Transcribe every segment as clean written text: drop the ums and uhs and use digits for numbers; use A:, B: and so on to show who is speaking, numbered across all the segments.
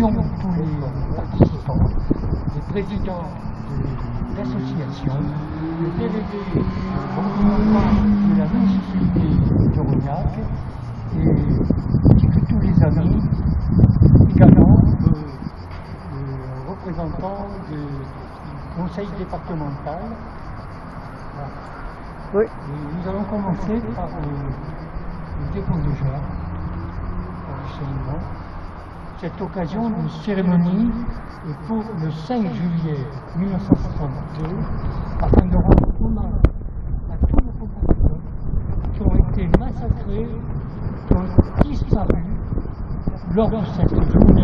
A: remercions tous les participants, les présidents des associations, les délégués représentants de la municipalité de Rognac, ainsi que tous les amis, également le représentant du conseil départemental. Voilà.
B: Oui.
A: Et nous allons commencer par le dépôt de gerbe, par le saluement. Cette occasion d'une cérémonie est pour le 5 juillet 1962, afin de rendre hommage à tous nos compatriotes qui ont été massacrés, qui ont disparu lors de cette journée.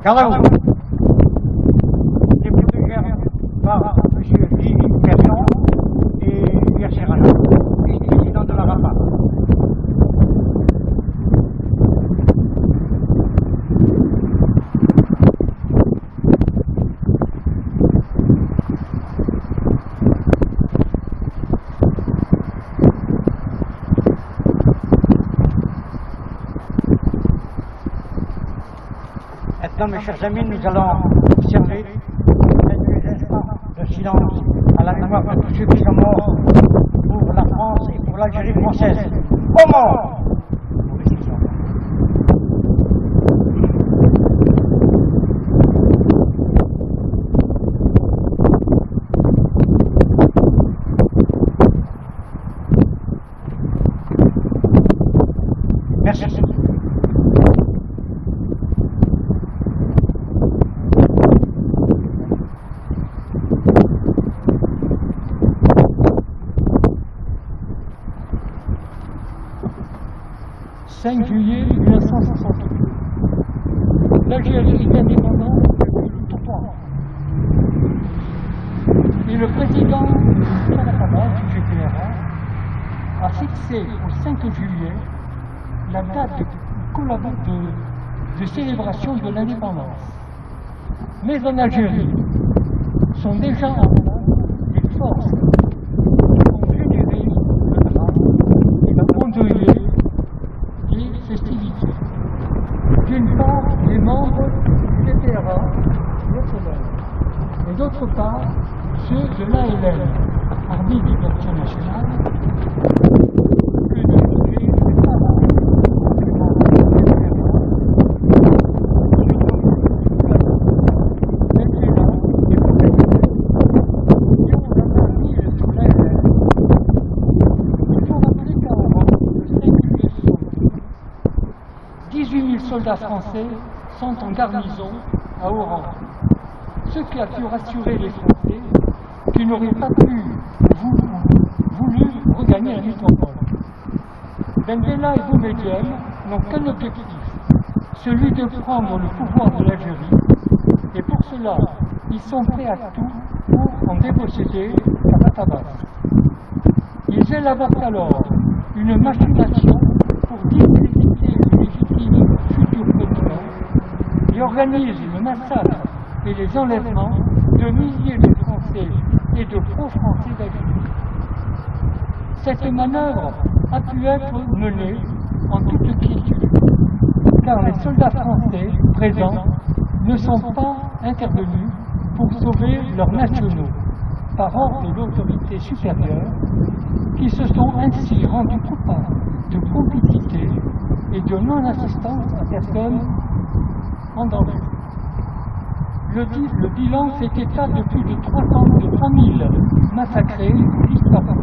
B: Carlo, dépôt de gerbe par M. Guy Casson et Pierre Serrano, vice-président de la RAPA. Maintenant, mes chers amis, nous allons observer quelques instants de silence à la mémoire de tous ceux qui sont morts pour la France et pour l'Algérie française. Au mort! Merci.
A: 5 juillet 1962. L'Algérie est indépendante depuis 3 ans. Et le président de la RAPA, du GPRA, a fixé au 5 juillet la date de célébration de l'indépendance. Mais en Algérie sont déjà en place des forces qui ont généré le drame et la endeuillé festivités. D'une part, les membres du GPRA national, et d'autre part, ceux de l'ALN, Armée de Liberté Nationale, que dirigeaient les parents des membres du GPRA, et on a parti sur l'ALN. Il faut rappeler qu'Oran, le 5 juillet 18 000 soldats français sont en garnison à Oran, ce qui a pu rassurer les Français qui n'auraient pas voulu regagner la métropole. Ben Bella et Boumedienne n'ont qu'un objectif, celui de prendre le pouvoir de l'Algérie, et pour cela, ils sont prêts à tout pour en déposséder Tabatabass. Ils élaborent alors une machination pour discréditer le légitime futur président et organisent le massacre et les enlèvements de milliers de Français et de pro-français d'Algérie. Cette manœuvre a pu être menée en toute quiétude, car les soldats français présents ne sont pas intervenus pour sauver leurs nationaux, par ordre de l'autorité supérieure, qui se sont ainsi rendus coupables de complicité et de non-assistance à personne en danger. Le bilan fait état de plus de 3000 massacrés ou disparus.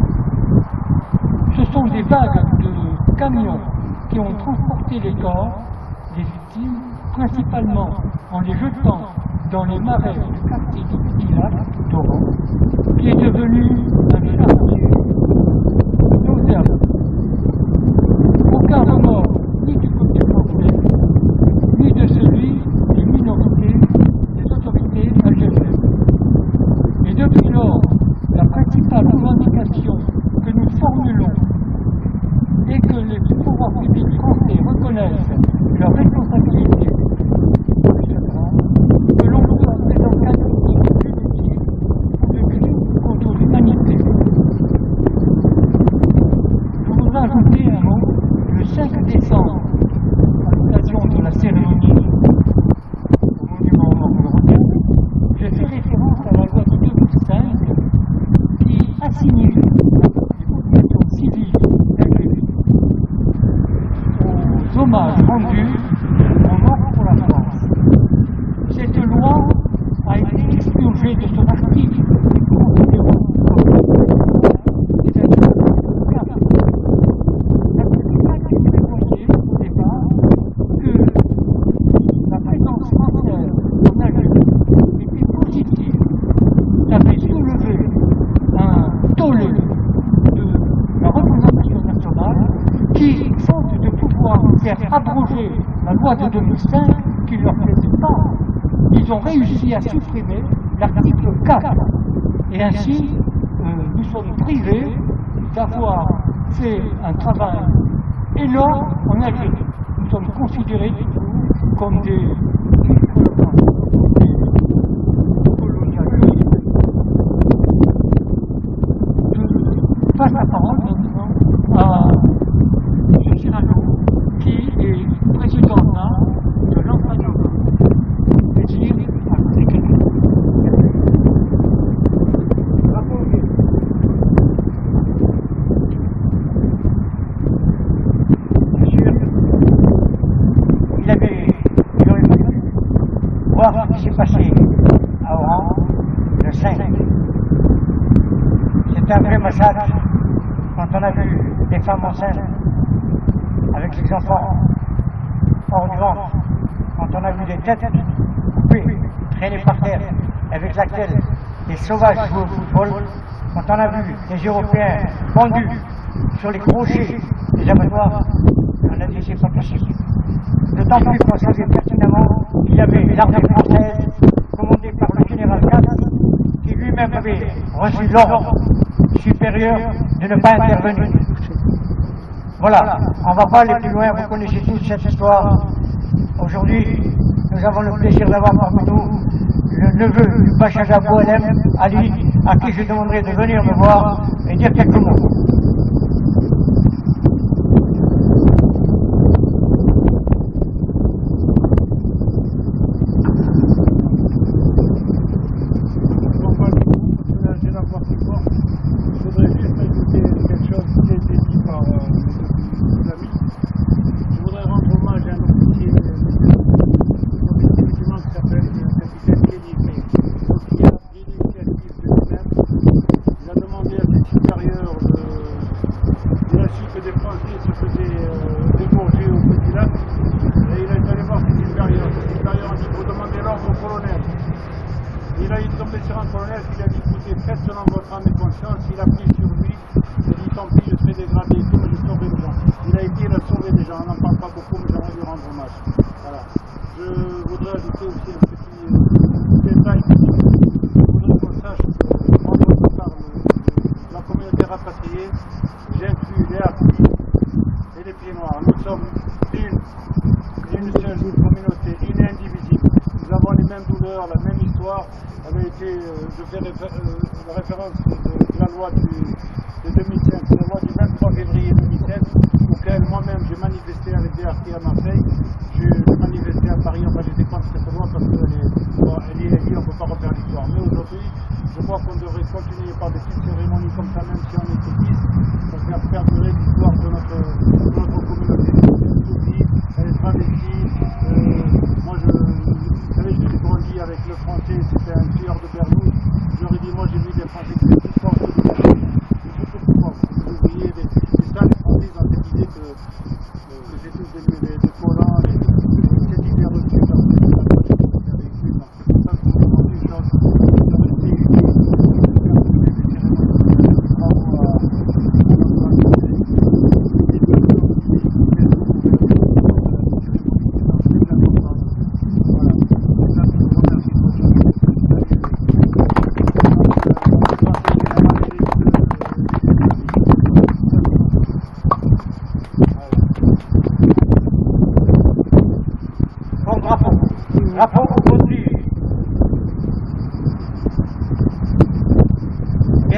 A: Ce sont des vagues de camions qui ont transporté les corps des victimes, principalement en les jetant dans les marais du quartier du Petit Lac d'Oran, qui est devenu un quartier nauséabond. Aucun remords ni du côté français, ni de celui des minorités, des autorités algériennes. Et depuis lors, la principale revendication que nous formulons que les pouvoirs publics français reconnaissent leur responsabilité dans ce drame, que l'on doit présenter un politique punitive pour le crime contre l'humanité. Je voudrais ajouter un mot. Le 5 décembre, à l'occasion de la cérémonie au monument aux morts européen, j'ai fait référence à la loi de 2005 qui assigne les populations civiles d'Algérie aux hommages rendus en mort pour la France. Cette loi a été expurgée de son article considérant abroger la loi de 2005 qui ne leur plaisait pas. Ils ont réussi à supprimer l'article 4. Et ainsi, nous sommes privés d'avoir fait un travail énorme en Algérie. Nous sommes considérés du coup comme des colonialistes. Je passe la parole maintenant à M. Cyrano, qui est président de l'Enfant-Nova, c'est-à-dire à côté Bien sûr, il aurait fallu voir ce qui s'est passé à Oran le 5. C'est un vrai massacre quand on a vu des femmes enceintes avec les enfants hors du ventre, quand on a vu des têtes coupées, traînées par terre, avec laquelle les sauvages jouent au football, quand on a vu des Européens pendus sur les crochets des abattoirs, on a dit c'est pas possible. D'autant plus qu'on savait pertinemment qu'il y avait l'armée française commandée par le général Katz, qui lui-même avait reçu l'ordre supérieur de ne pas intervenir. Voilà, on ne va pas aller plus loin, vous connaissez tous cette histoire. Aujourd'hui, nous avons le plaisir d'avoir parmi nous le neveu du Pacha Boualem, Ali, à qui je demanderai de venir me voir et dire quelques mots.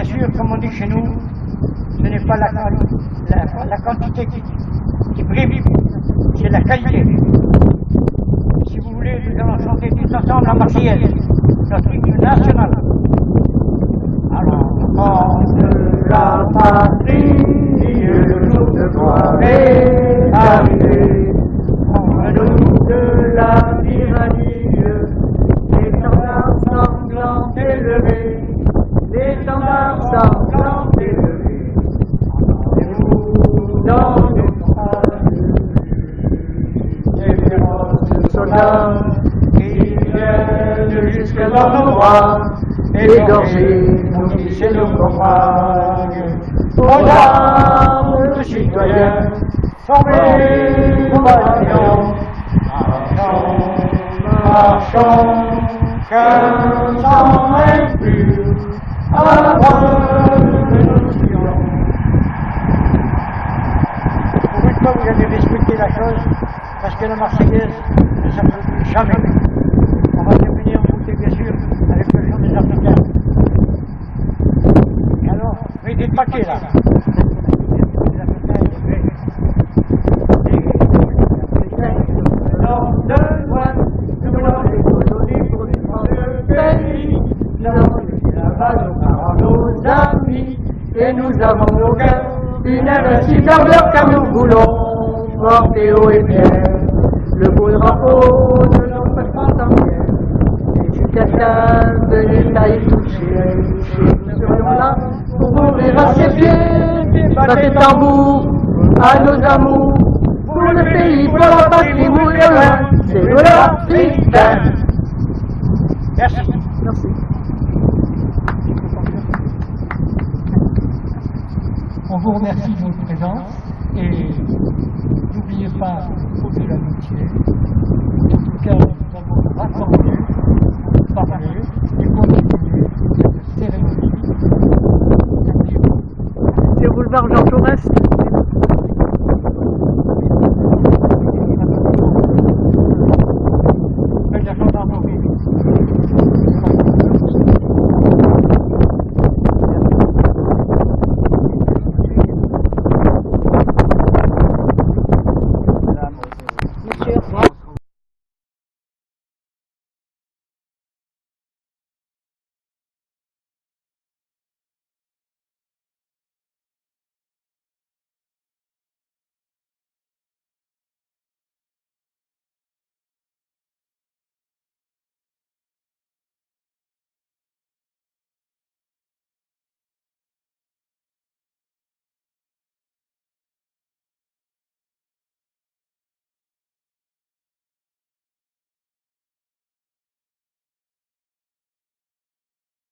B: sûr, comme on dit chez nous, ce n'est pas la quantité qui prime, c'est la qualité. Si vous voulez, nous allons chanter tous ensemble la Marseillaise, notre hymne national. Alors, de la patrie, le jour de gloire est arrivé. Prends-nous de la tyrannie, l'étendard sanglant élevé, l'étendard sanglant élevé. Entendez-vous dans nos phrases, les féroces soldats qui viennent jusque dans nos bras, égorger nos fils et nos campagnes. Aux armes de citoyens, formez vos bataillons, marchons, qu'un sang impur à la preuve de nos triomphes. Pour une fois, vous avez respecté la chose, parce que la Marseillaise ne s'applaudit jamais. On va terminer en beauté, bien sûr, avec le chant des Africains. Et alors, mettez le paquet là.
C: Et nous avons nos cœurs, une invincible ardeur car nous voulons porter haut et fier le beau drapeau de notre France entière. Et si quelqu'un venait à y toucher, nous serions là pour mourir à ses pieds. Battez tambour à nos amours, pour le pays, pour la patrie, vous et loin, c'est nous l'Africain.
B: Merci.
C: Merci.
A: On vous remercie de votre présence et n'oubliez pas le faut de l'amitié. En tout cas, nous avons rassemblé pour parler